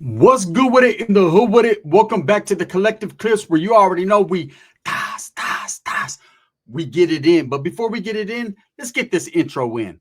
What's good with it in the hood with it? Welcome back to the collective clips where you already know we we get it in. But before we get it in, let's get this intro in.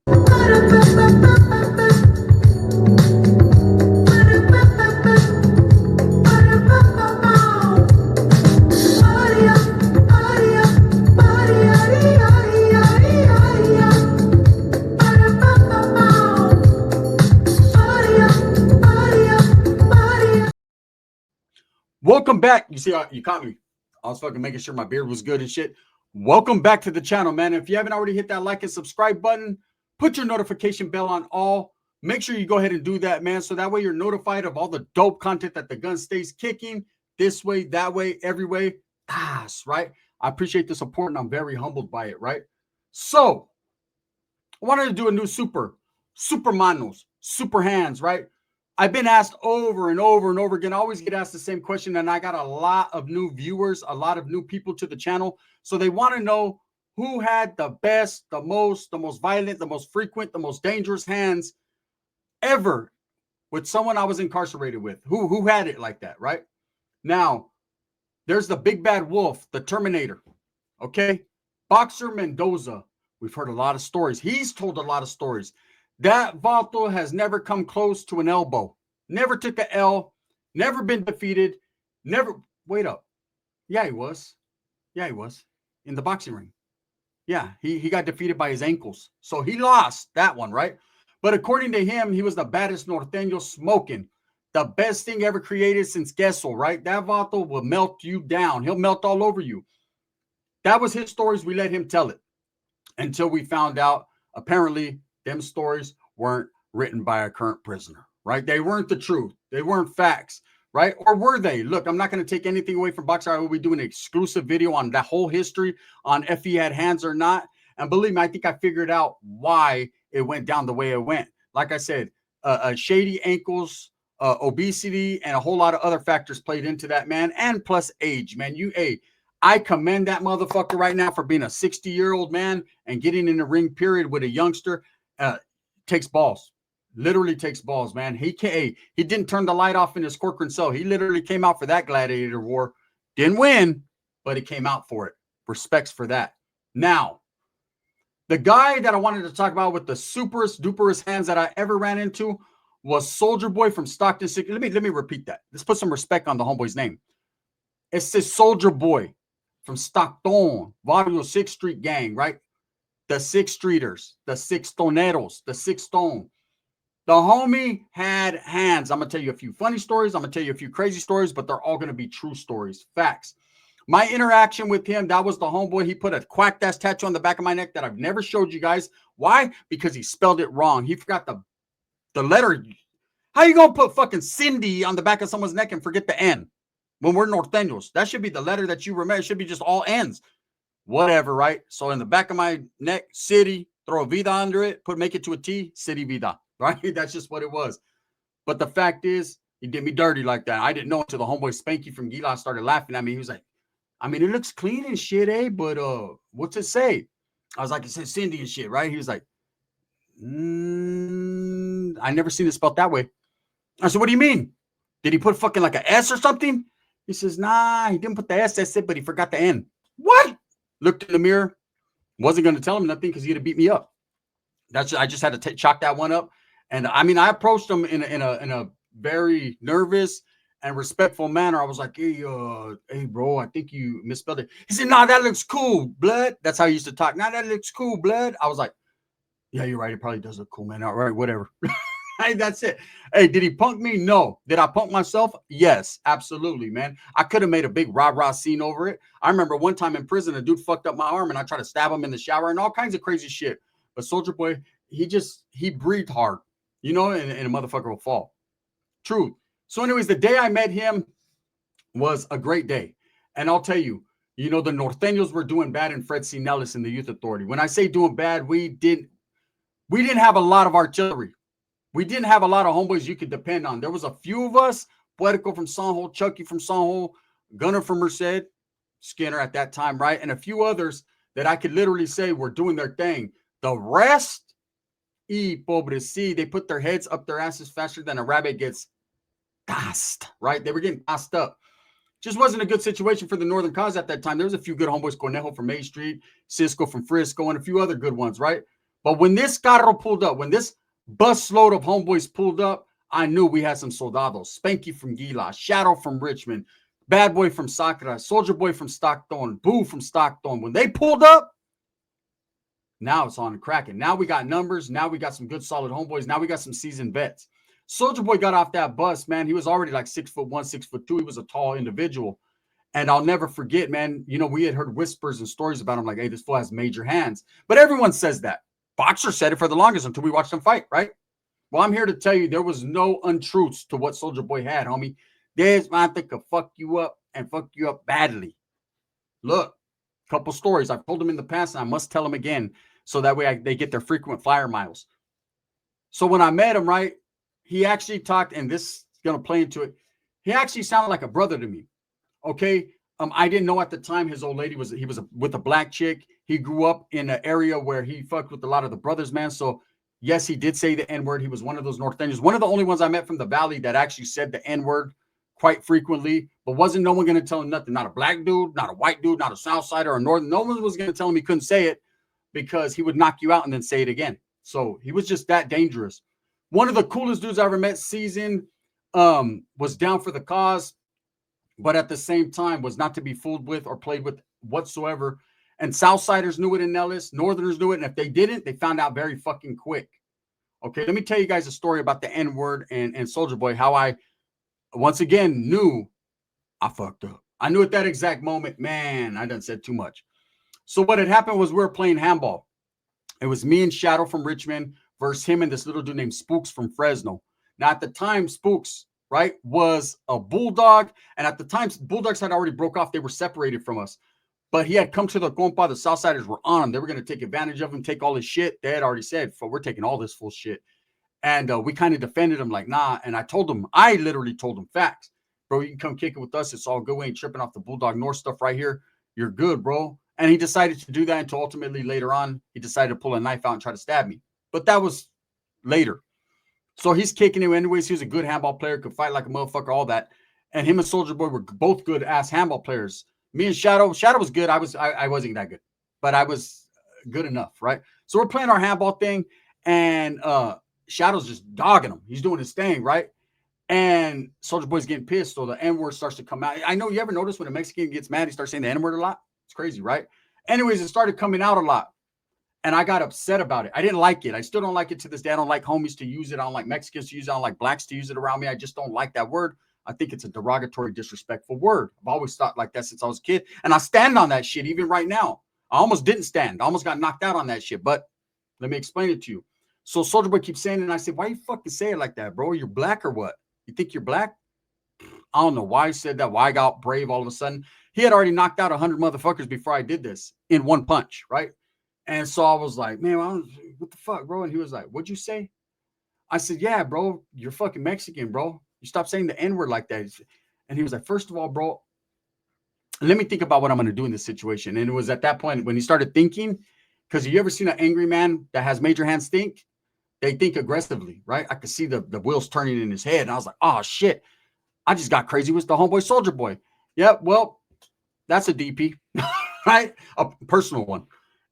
Welcome back. You see, you caught me. I was fucking making sure my beard was good and shit. Welcome back to the channel, man. If you haven't already hit that like and subscribe button, put your notification bell on all. Make sure you go ahead and do that, man. So that way you're notified of all the dope content that the gun stays kicking this way, that way, every way. Right? I appreciate the support and I'm very humbled by it, right? So I wanted to do a new super manos, super hands, right? I've been asked over and over and over again. I always get asked the same question, and I got a lot of new viewers, a lot of new people to the channel. So they want to know who had the best, the most violent, the most frequent, the most dangerous hands ever with someone I was incarcerated with. Who had it like that, right? Now, there's the big bad wolf, the Terminator. Okay. Boxer Mendoza. We've heard a lot of stories. He's told a lot of stories. That Vato has never come close to an elbow. Never took an L. Never been defeated. Never. Wait up. Yeah, he was. Yeah, he was. In the boxing ring. Yeah, he got defeated by his ankles. So he lost that one, right? But according to him, he was the baddest Norteno smoking. The best thing ever created since Gessel, right? That Vato will melt you down. He'll melt all over you. That was his stories. We let him tell it until we found out apparently them stories weren't written by a current prisoner, right? They weren't the truth. They weren't facts, right? Or were they? Look, I'm not going to take anything away from Boxer. I will be doing an exclusive video on that whole history on if he had hands or not. And believe me, I think I figured out why it went down the way it went. Like I said, shady ankles, obesity, and a whole lot of other factors played into that, man. And plus age, man. I commend that motherfucker right now for being a 60-year-old man and getting in the ring period with a youngster. Takes balls, literally takes balls, man. He didn't turn the light off in his Corcoran cell. He literally came out for that gladiator war. Didn't win, but he came out for it. Respects for that. Now, the guy that I wanted to talk about with the superest duperest hands that I ever ran into was Soulja Boy from Stockton. Let me repeat that. Let's put some respect on the homeboy's name. It's this Soulja Boy from Stockton, Barrio 6th Street gang, right? The Six Streeters, the Six Toneros, the Six Stone. The homie had hands. I'm going to tell you a few funny stories. I'm going to tell you a few crazy stories, but they're all going to be true stories, facts. My interaction with him, that was the homeboy. He put a quack ass tattoo on the back of my neck that I've never showed you guys. Why? Because he spelled it wrong. He forgot the letter. How you going to put fucking Cindy on the back of someone's neck and forget the N when we're Norteños? That should be the letter that you remember. It should be just all N's. Whatever, right? So in the back of my neck, city, throw a vida under it, make it to a T, city vida, right? That's just what it was. But the fact is, he did me dirty like that. I didn't know until the homeboy Spanky from Gila started laughing at me. He was like, I mean, it looks clean and shit, eh? But what's it say? I was like, it says Cindy and shit, right? He was like, I never seen it spelled that way. I said, what do you mean? Did he put fucking like a S or something? He says, nah, he didn't put the S, that's it, but he forgot the N. What? Looked in the mirror, wasn't going to tell him nothing because he'd have beat me up. I just had to chalk that one up. And I mean, I approached him in a very nervous and respectful manner. I was like, hey, bro, I think you misspelled it. He said, nah, that looks cool, blood. That's how he used to talk. Nah, that looks cool, blood. I was like, yeah, you're right. It probably does look cool, man. All right, whatever. Hey, that's it. Hey, did he punk me? No. Did I punk myself? Yes, absolutely, man. I could have made a big rah-rah scene over it. I remember one time in prison, a dude fucked up my arm and I tried to stab him in the shower and all kinds of crazy shit. But Soulja Boy, he breathed hard, and a motherfucker will fall. True. So anyways, the day I met him was a great day. And I'll tell you, the Norteños were doing bad in Fred C. Nellis in the Youth Authority. When I say doing bad, we didn't have a lot of artillery. We didn't have a lot of homeboys you could depend on. There was a few of us, Poetico from Sanjo, Chucky from Sanjo, Gunner from Merced, Skinner at that time, right? And a few others that I could literally say were doing their thing. The rest, they put their heads up their asses faster than a rabbit gets gassed, right? They were getting gassed up. Just wasn't a good situation for the Northern Cause at that time. There was a few good homeboys, Cornejo from Main Street, Cisco from Frisco, and a few other good ones, right? But when this carro pulled up, when this bus load of homeboys pulled up, I knew we had some soldados. Spanky from Gila, Shadow from Richmond, Bad Boy from Sakura, Soulja Boy from Stockton, Boo from Stockton. When they pulled up, now it's on cracking. Now we got numbers. Now we got some good, solid homeboys. Now we got some seasoned vets. Soulja Boy got off that bus, man. He was already like 6'1", 6'2". He was a tall individual. And I'll never forget, man, you know, we had heard whispers and stories about him like, hey, this fool has major hands. But everyone says that. Boxer said it for the longest until we watched him fight, right? Well, I'm here to tell you there was no untruths to what Soulja Boy had, homie. This man could fuck you up and fuck you up badly. Look, couple stories. I've told them in the past, and I must tell them again so that way they get their frequent flyer miles. So when I met him, right, he actually talked, and this is going to play into it. He actually sounded like a brother to me. Okay. I didn't know at the time his old lady was with a black chick. He grew up in an area where he fucked with a lot of the brothers, man. So yes, he did say the N-word. He was one of those Nortenos, one of the only ones I met from the Valley that actually said the N-word quite frequently, but wasn't no one going to tell him nothing. Not a black dude, not a white dude, not a Southsider or a Northern. No one was going to tell him he couldn't say it because he would knock you out and then say it again. So he was just that dangerous. One of the coolest dudes I ever met, Season, was down for the cause, but at the same time was not to be fooled with or played with whatsoever. And Southsiders knew it in Nellis, Northerners knew it, and if they didn't, they found out very fucking quick. Okay, let me tell you guys a story about the N-word and Soulja Boy, how I, once again, knew I fucked up. I knew at that exact moment, man, I done said too much. So what had happened was we were playing handball. It was me and Shadow from Richmond versus him and this little dude named Spooks from Fresno. Now, at the time, Spooks, right, was a bulldog. And at the time, Bulldogs had already broke off. They were separated from us. But he had come to the compa. The Southsiders were on him. They were going to take advantage of him, take all his shit. They had already said, we're taking all this full shit. And we kind of defended him like, nah. And I literally told him facts. Bro, you can come kick it with us. It's all good. We ain't tripping off the Bulldog North stuff right here. You're good, bro. And he decided to do that until ultimately later on, he decided to pull a knife out and try to stab me. But that was later. So he's kicking him anyways. He was a good handball player, could fight like a motherfucker, all that. And him and Soulja Boy were both good ass handball players. Me and Shadow was good. I wasn't that good, but I was good enough, right? So we're playing our handball thing, and Shadow's just dogging him. He's doing his thing, right? And Soulja Boy's getting pissed, so the N-word starts to come out. I know you ever notice when a Mexican gets mad, he starts saying the N-word a lot? It's crazy, right? Anyways, it started coming out a lot. And I got upset about it. I didn't like it. I still don't like it to this day. I don't like homies to use it. I don't like Mexicans to use it. I don't like blacks to use it around me. I just don't like that word. I think it's a derogatory, disrespectful word. I've always thought like that since I was a kid. And I stand on that shit even right now. I almost didn't stand. I almost got knocked out on that shit. But let me explain it to you. So Soulja Boy keeps saying it, and I said, why you fucking say it like that, bro? You're black or what? You think you're black? I don't know why I said that, why I got brave all of a sudden. He had already knocked out 100 motherfuckers before I did this in one punch, right? And so I was like, man, what the fuck, bro? And he was like, what'd you say? I said, yeah, bro, you're fucking Mexican, bro. You stop saying the N-word like that. And he was like, first of all, bro, let me think about what I'm going to do in this situation. And it was at that point when he started thinking, because you ever seen an angry man that has major hands think? They think aggressively, right? I could see the wheels turning in his head. And I was like, oh, shit. I just got crazy with the homeboy Soulja Boy. Yep, well, that's a DP, right? A personal one.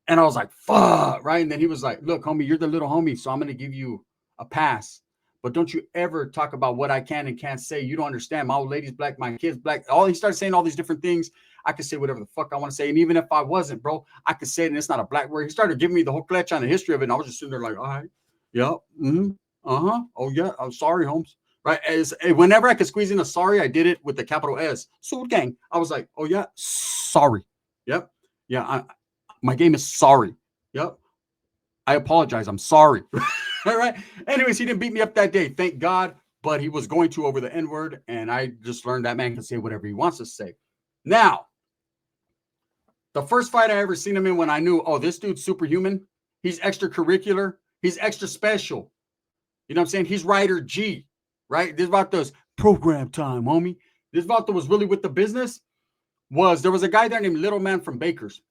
And I was like, fuck, right? And then he was like, look, homie, you're the little homie, so I'm going to give you a pass. But don't you ever talk about what I can and can't say. You don't understand. My old lady's black, my kid's black. He started saying all these different things. I could say whatever the fuck I want to say. And even if I wasn't, bro, I could say it, and it's not a black word. He started giving me the whole clutch on the history of it, and I was just sitting there like, all right, yeah, oh, yeah, I'm sorry, Holmes. Right? Whenever I could squeeze in a sorry, I did it with the capital S. Soul Gang. I was like, oh, yeah, sorry. Yep. Yeah, my game is sorry. Yep. I apologize. I'm sorry. All right. Anyways, he didn't beat me up that day. Thank God. But he was going to over the N-word. And I just learned that man can say whatever he wants to say. Now, the first fight I ever seen him in when I knew, oh, this dude's superhuman. He's extracurricular. He's extra special. You know what I'm saying? He's Rider G. Right? This Vato's program time, homie. This Vato was really with the business. There was a guy there named Little Man from Bakers.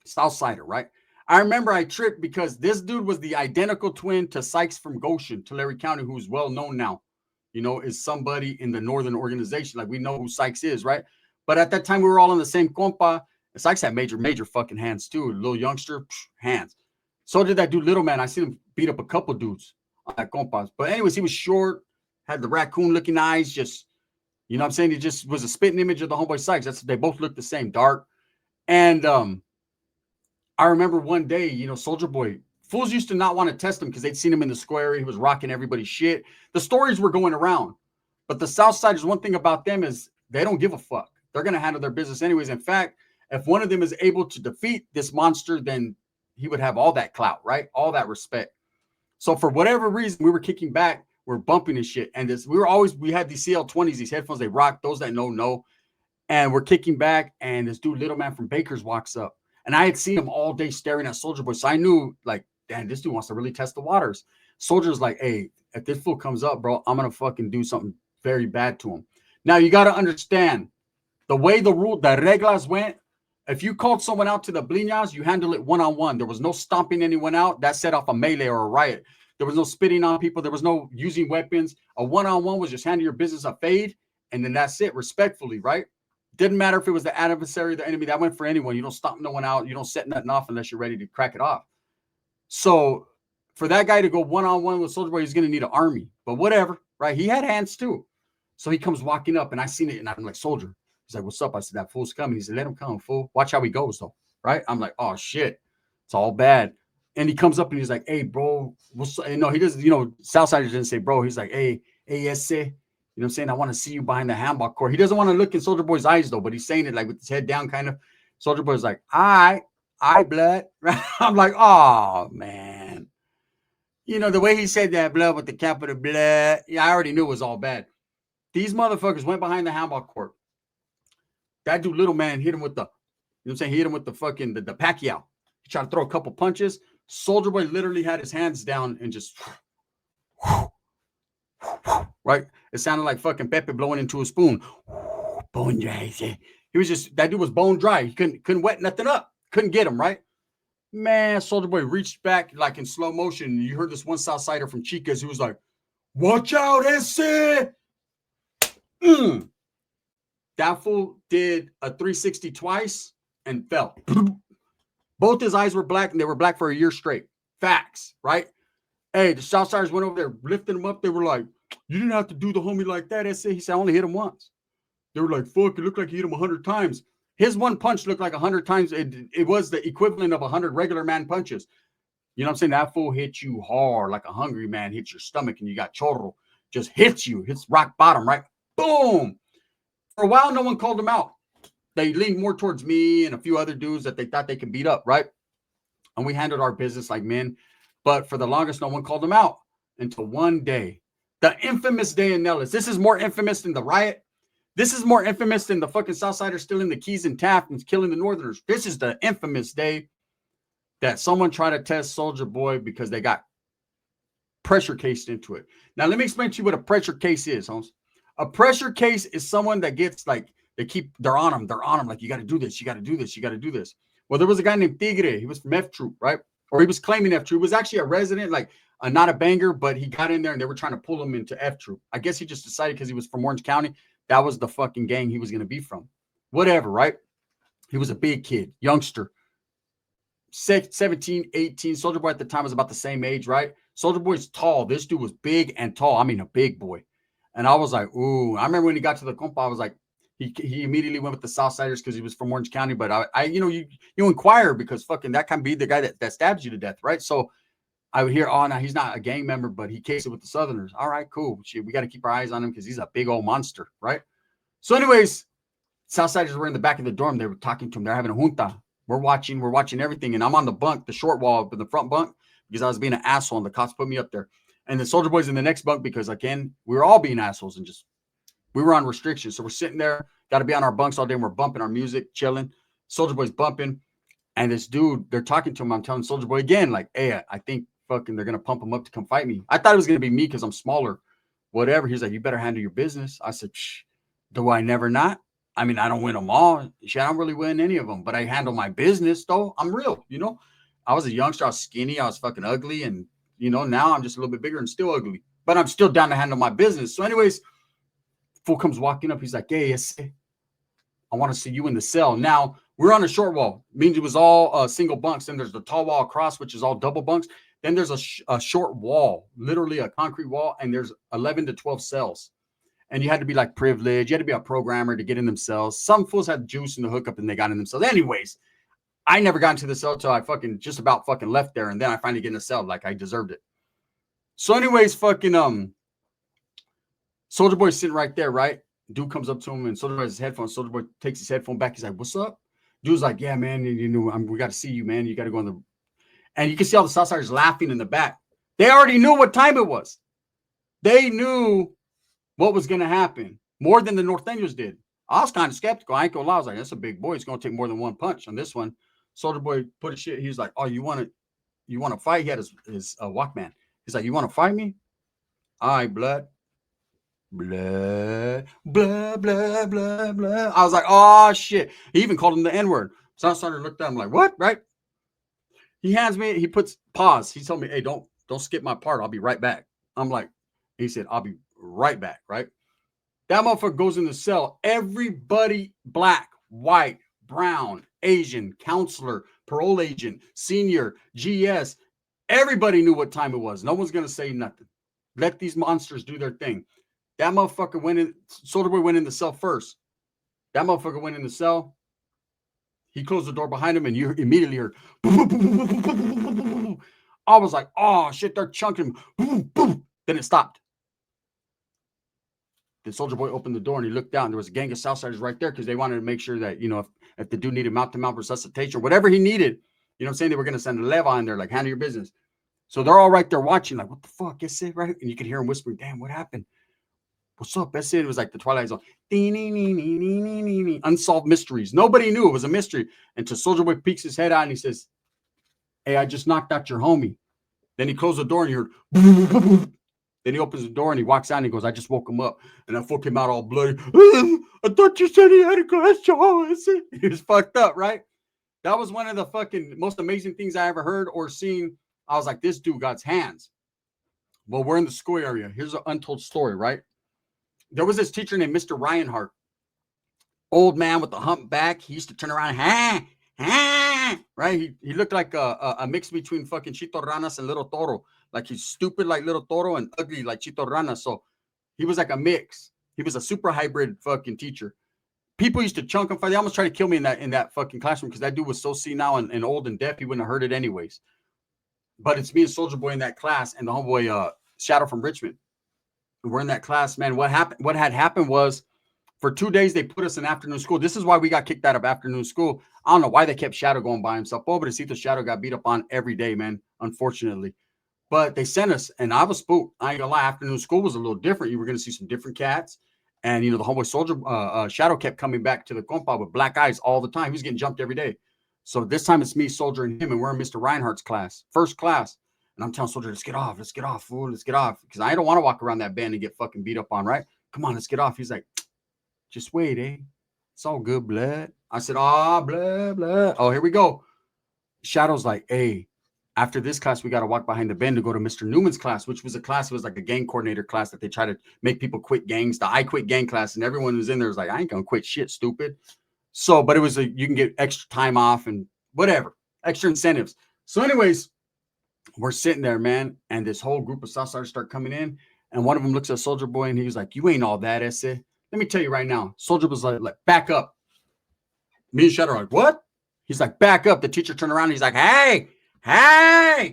Southsider, right? I remember I tripped because this dude was the identical twin to Sykes from Goshen, Tulare County, who's well known now. is somebody in the Northern organization. Like we know who Sykes is, right? But at that time, we were all in the same compa. And Sykes had major fucking hands too. Little youngster, hands. So did that dude, Little Man. I seen him beat up a couple dudes on that compas. But anyways, he was short, had the raccoon looking eyes, just, you know what I'm saying? He just was a spitting image of the homeboy Sykes. They both looked the same, dark. And I remember one day, Soulja Boy, fools used to not want to test him because they'd seen him in the square. He was rocking everybody's shit. The stories were going around. But the Southsiders, one thing about them is they don't give a fuck. They're going to handle their business anyways. In fact, if one of them is able to defeat this monster, then he would have all that clout, right? All that respect. So for whatever reason, we were kicking back. We're bumping and shit. And we had these CL20s, these headphones. They rock. Those that know. And we're kicking back. And this dude, Little Man from Baker's, walks up. And I had seen him all day staring at Soulja Boy. So I knew, like, damn, this dude wants to really test the waters. Soulja's like, hey, if this fool comes up, bro, I'm going to fucking do something very bad to him. Now, you got to understand, the way the reglas went, if you called someone out to the bliñas, you handle it one-on-one. There was no stomping anyone out. That set off a melee or a riot. There was no spitting on people. There was no using weapons. A one-on-one was just handle your business, a fade, and then that's it, respectfully, right? Didn't matter if it was the adversary or the enemy. That went for anyone. You don't stomp no one out. You don't set nothing off unless you're ready to crack it off. So for that guy to go one-on-one with Soulja Boy, he's going to need an army. But whatever, right? He had hands too. So he comes walking up, and I seen it, and I'm like, Soulja. He's like, what's up? I said, that fool's coming. He said, let him come, fool. Watch how he goes, though, right? I'm like, oh, shit. It's all bad. And he comes up, and he's like, hey, bro. What's up? And no, he doesn't, Southsiders didn't say, bro. He's like, hey, yes, you know what I'm saying? I want to see you behind the handball court. He doesn't want to look in Soulja Boy's eyes, though, but he's saying it like with his head down, kind of. Soulja Boy's like, all right, blood. I'm like, oh, man. The way he said that, blood with the capital blood, yeah, I already knew it was all bad. These motherfuckers went behind the handball court. That dude, Little Man, hit him with he hit him with the fucking, the Pacquiao. He tried to throw a couple punches. Soulja Boy literally had his hands down and just, right? It sounded like fucking Pepe blowing into a spoon. Bone dry. He was just, that dude was bone dry. He couldn't wet nothing up. Couldn't get him, right? Man, Soulja Boy reached back like in slow motion. You heard this one Southsider from Chicas who was like, watch out, ese. That fool did a 360 twice and fell. Both his eyes were black, and they were black for a year straight. Facts, right? Hey, the Southsiders went over there, lifting him up. They were like, you didn't have to do the homie like that. He said, I only hit him once. They were like, fuck, it looked like he hit him 100 times. His one punch looked like 100 times. It was the equivalent of 100 regular man punches. You know what I'm saying? That fool hit you hard, like a hungry man hits your stomach, and you got chorro. Just hits you. Hits rock bottom, right? Boom. For a while, no one called him out. They leaned more towards me and a few other dudes that they thought they could beat up, right? And we handled our business like men. But for the longest, no one called him out until one day. The infamous day in Nellis. This is more infamous than the riot. This is more infamous than the fucking Southsiders stealing the keys in Taft and killing the Northerners. This is the infamous day that someone tried to test Soulja Boy because they got pressure cased into it. Now, let me explain to you what a pressure case is, Holmes. A pressure case is someone that gets like, they're on them. Like, you got to do this. You got to do this. You got to do this. Well, there was a guy named Tigre. He was from F Troop, right? Or he was claiming F Troop. He was actually a resident, like not a banger, but he got in there and they were trying to pull him into F Troop. I guess he just decided because he was from Orange County, that was the fucking gang he was going to be from. Whatever, right? He was a big kid, youngster. 17, 18. Soulja Boy at the time was about the same age, right? Soulja Boy's tall. This dude was big and tall. I mean, a big boy. And I was like, ooh. I remember when he got to the compa, I was like, he immediately went with the Southsiders because he was from Orange County. But you inquire because fucking that can be the guy that stabs you to death, right? So I would hear, oh, no, he's not a gang member, but he cased it with the Southerners. All right, cool. Shit, we got to keep our eyes on him because he's a big old monster, right? So anyways, Southsiders were in the back of the dorm. They were talking to him. They're having a junta. We're watching everything. And I'm on the bunk, the short wall, the front bunk, because I was being an asshole and the cops put me up there. And the Soulja Boy's in the next bunk because, again, we were all being assholes and we were on restrictions. So we're sitting there, got to be on our bunks all day. And we're bumping our music, chilling. Soulja Boy's bumping. And this dude, they're talking to him. I'm telling Soulja Boy again, like, hey, I think fucking they're going to pump him up to come fight me. I thought it was going to be me because I'm smaller. Whatever. He's like, you better handle your business. I said, do I never not? I mean, I don't win them all. Shit, I don't really win any of them. But I handle my business, though. I'm real, I was a youngster. I was skinny. I was fucking ugly. And, now I'm just a little bit bigger and still ugly. but I'm still down to handle my business. So anyways, fool comes walking up. He's like, hey, I want to see you in the cell. Now, we're on a short wall. Means it was all single bunks. Then there's the tall wall across, which is all double bunks. Then there's a short wall, literally a concrete wall, and there's 11 to 12 cells. And you had to be like privileged. You had to be a programmer to get in them cells. Some fools had juice in the hookup and they got in themselves. Anyways, I never got into the cell till I fucking just about fucking left there. And then I finally get in the cell like I deserved it. So anyways, fucking Soulja Boy's sitting right there, right? Dude comes up to him and Soulja Boy has his headphones. Soulja Boy takes his headphone back. He's like, what's up? Dude's like, yeah, man, you know, we got to see you, man. You got to go in the... And you can see all the Southsiders laughing in the back. They already knew what time it was. They knew what was going to happen more than the Nortenos did. I was kind of skeptical. I ain't gonna lie. I was like, that's a big boy. It's going to take more than one punch on this one. Soulja Boy put his shit. He was like, oh, you want to fight? He had his Walkman. He's like, you want to fight me? All right, blood. Blah, blah, blah, blah, blah. I was like, oh, shit. He even called him the N-word. So I started to look at him like, what? Right? He hands me, he puts pause. He told me, hey, don't skip my part. I'll be right back. I'm like, he said, I'll be right back, right? That motherfucker goes in the cell. Everybody, black, white, brown, Asian, counselor, parole agent, senior, GS, everybody knew what time it was. No one's going to say nothing. Let these monsters do their thing. That motherfucker went in, Soulja Boy went in the cell first. That motherfucker went in the cell. He closed the door behind him and you immediately heard, I was like, oh shit, they're chunking him. Then it stopped. Then Soulja Boy opened the door and he looked down. There was a gang of Southsiders right there because they wanted to make sure that, you know, if the dude needed mouth-to-mouth resuscitation or whatever he needed, you know what I'm saying? They were going to send a leva in there, like, handle your business. So they're all right there watching, like, what the fuck? Is it right? And you could hear him whispering, damn, what happened? What's up? That's it. It was like the Twilight Zone. Unsolved mysteries. Nobody knew it was a mystery until Soulja Boy peeks his head out and he says, hey, I just knocked out your homie. Then he closed the door and you heard, then he opens the door and he walks out and he goes, I just woke him up. And that fool came out all bloody. I thought you said he had a glass jaw. He was fucked up, right? That was one of the fucking most amazing things I ever heard or seen. I was like, this dude got hands. Well, we're in the school area. Here's an untold story, right? There was this teacher named Mr. Reinhardt. Old man with the humpback. He used to turn around, right? He looked like a mix between fucking Chito Ranas and Little Toro. Like he's stupid like Little Toro and ugly like Chito Rana. So he was like a mix. He was a super hybrid fucking teacher. People used to chunk him. They almost tried to kill me in that fucking classroom because that dude was so senile and old and deaf. He wouldn't have heard it anyways. But it's me and Soulja Boy in that class and the homeboy Shadow from Richmond. We're in that class, man. What had happened was for 2 days they put us in afternoon school. This is why we got kicked out of afternoon school. I don't know why they kept Shadow going by himself. Oh, but the Shadow got beat up on every day, man, unfortunately. But they sent us, and I was spooked. I ain't gonna lie, afternoon school was a little different. You were gonna see some different cats. And you know, the homeboy Soulja Shadow kept coming back to the compound with black eyes all the time. He was getting jumped every day. So this time it's me, Soulja, and him, and we're in Mr. Reinhardt's class, first class. And I'm telling Soulja, let's get off, fool, let's get off. Because I don't want to walk around that bend and get fucking beat up on, right? Come on, let's get off. He's like, just wait, eh? It's all good, blood. I said, blood. Oh, here we go. Shadow's like, hey, after this class, we got to walk behind the bend to go to Mr. Newman's class, which was a class. It was like a gang coordinator class that they try to make people quit gangs. The I quit gang class. And everyone who's in there was like, I ain't going to quit shit, stupid. So, but it was you can get extra time off and whatever, extra incentives. So anyways, we're sitting there, man, and this whole group of Southsiders start coming in, and one of them looks at Soulja Boy, and he was like, you ain't all that, esse. Let me tell you right now. Soulja was like, back up. Me and Shadow are like, what? He's like, back up. The teacher turned around, and he's like, hey.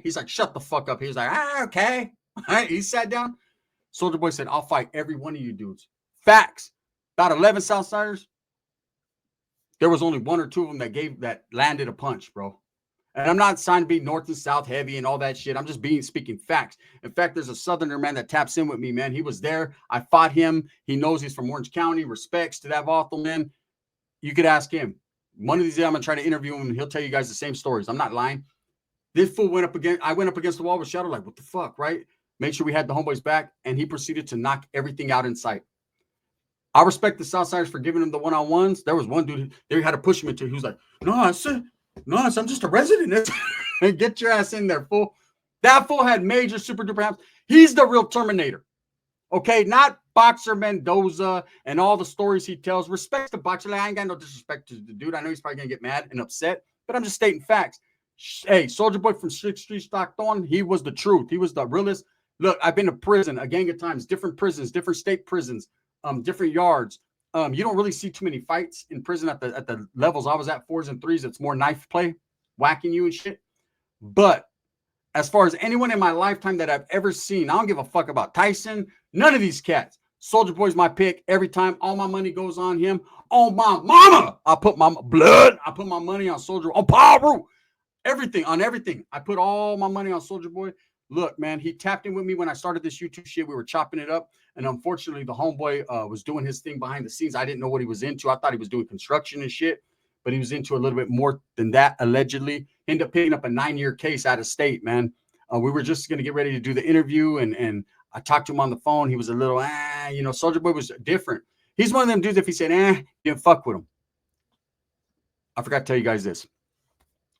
He's like, shut the fuck up. He's like, okay. He sat down. Soulja Boy said, I'll fight every one of you dudes. Facts. About 11 Southsiders. There was only one or two of them that landed a punch, bro. And I'm not trying to be north and south heavy and all that shit. I'm just speaking facts. In fact, there's a Southerner, man, that taps in with me, man. He was there. I fought him. He knows he's from Orange County. Respects to that Vothel, man. You could ask him. One of these days, I'm going to try to interview him, and he'll tell you guys the same stories. I'm not lying. This fool I went up against the wall with Shadow, like, what the fuck, right? Make sure we had the homeboys back, and he proceeded to knock everything out in sight. I respect the Southsiders for giving him the one-on-ones. There was one dude, they had to push him into. He was like, no, I'm just a resident. Get your ass in there, fool. That fool had major super duper hands. He's the real Terminator. Okay, not boxer Mendoza and all the stories he tells. Respect the boxer. Like, I ain't got no disrespect to the dude. I know he's probably gonna get mad and upset, but I'm just stating facts. Hey, Soulja Boy from 6th Street Stockton, he was the truth. He was the realest. Look, I've been to prison a gang of times, different prisons, different state prisons, different yards. You don't really see too many fights in prison at the levels I was at, 4s and 3s. It's more knife play, whacking you and shit. But as far as anyone in my lifetime that I've ever seen, I don't give a fuck about Tyson. None of these cats. Soulja Boy's my pick every time. All my money goes on him. On my mama, I put my blood. I put my money on Soulja. On Paru. Everything, on everything. I put all my money on Soulja Boy. Look, man, he tapped in with me when I started this YouTube shit. We were chopping it up. And unfortunately, the homeboy was doing his thing behind the scenes. I didn't know what he was into. I thought he was doing construction and shit. But he was into a little bit more than that, allegedly. Ended up picking up a 9-year case out of state, man. We were just going to get ready to do the interview, and I talked to him on the phone. He was a little, Soulja Boy was different. He's one of them dudes, if he said, didn't fuck with him. I forgot to tell you guys this.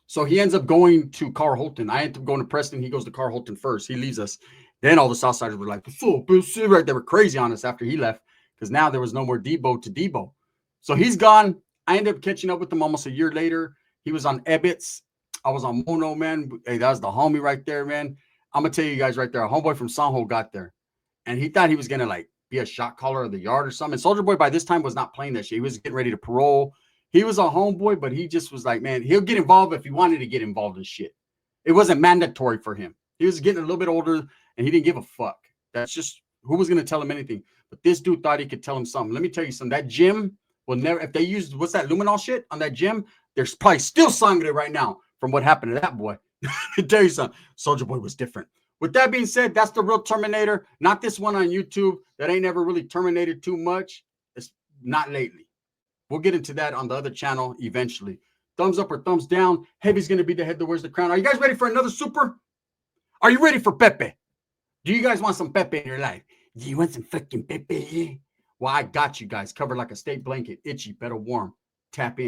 So he ends up going to Carl Holton. I end up going to Preston. He goes to Carl Holton first. He leaves us. Then all the Southsiders were like, right? They were crazy on us after he left because now there was no more Debo to Debo. So he's gone. I ended up catching up with him almost a year later. He was on Ebbets. I was on Mono, man. Hey, that was the homie right there, man. I'm going to tell you guys right there. A homeboy from Sanho got there. And he thought he was going to, like, be a shot caller of the yard or something. Soulja Boy by this time was not playing that shit. He was getting ready to parole. He was a homeboy, but he just was like, man, he'll get involved if he wanted to get involved in shit. It wasn't mandatory for him. He was getting a little bit older, and he didn't give a fuck. That's just, who was going to tell him anything? But this dude thought he could tell him something. Let me tell you something. That gym will never, if they used, what's that, luminol shit on that gym, there's probably still sangre right now from what happened to that boy. I tell you something. Soulja Boy was different. With that being said, that's the real Terminator. Not this one on YouTube that ain't ever really terminated too much. It's not lately. We'll get into that on the other channel eventually. Thumbs up or thumbs down. Heavy's going to be the head that wears the crown. Are you guys ready for another super? Are you ready for Pepe? Do you guys want some Pepe in your life? Do you want some fucking Pepe? Well, I got you guys covered like a state blanket. Itchy, better warm. Tap in.